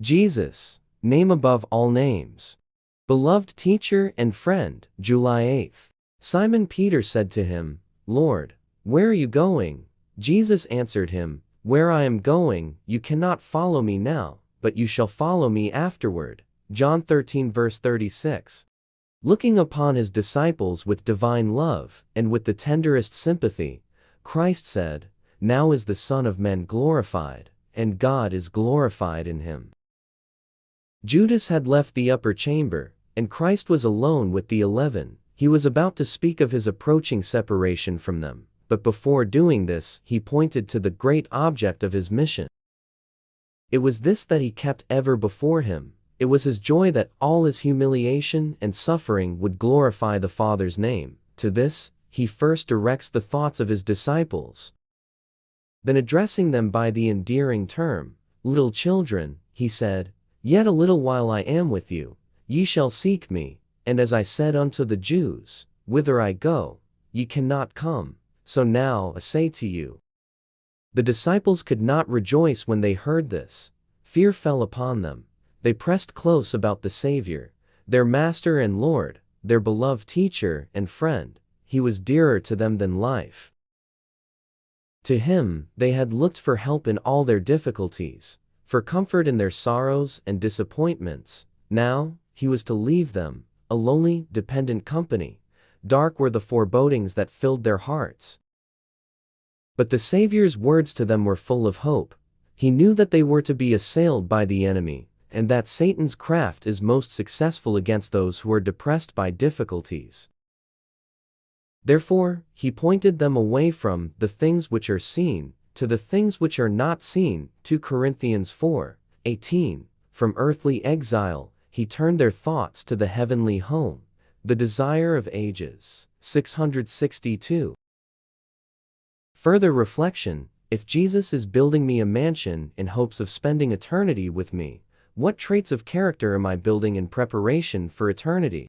Jesus, name above all names. Beloved teacher and friend, July 8th. Simon Peter said to him, Lord, where are you going? Jesus answered him, Where I am going, you cannot follow me now, but you shall follow me afterward. John 13 verse 36. Looking upon his disciples with divine love, and with the tenderest sympathy, Christ said, Now is the Son of Man glorified, and God is glorified in him. Judas had left the upper chamber, and Christ was alone with the 11. He was about to speak of his approaching separation from them, but before doing this, he pointed to the great object of his mission. It was this that he kept ever before him. It was his joy that all his humiliation and suffering would glorify the Father's name. To this, he first directs the thoughts of his disciples. Then addressing them by the endearing term, Little children, he said, Yet a little while I am with you, ye shall seek me, and as I said unto the Jews, Whither I go, ye cannot come, so now I say to you. The disciples could not rejoice when they heard this. Fear fell upon them. They pressed close about the Saviour, their Master and Lord, their beloved teacher and friend. He was dearer to them than life. To him, they had looked for help in all their difficulties, for comfort in their sorrows and disappointments. Now, he was to leave them, a lonely, dependent company. Dark were the forebodings that filled their hearts. But the Saviour's words to them were full of hope. He knew that they were to be assailed by the enemy, and that Satan's craft is most successful against those who are depressed by difficulties. Therefore, he pointed them away from the things which are seen to the things which are not seen. 2 Corinthians 4:18. From earthly exile, he turned their thoughts to the heavenly home, the desire of ages. 662. Further reflection: if Jesus is building me a mansion in hopes of spending eternity with me, what traits of character am I building in preparation for eternity?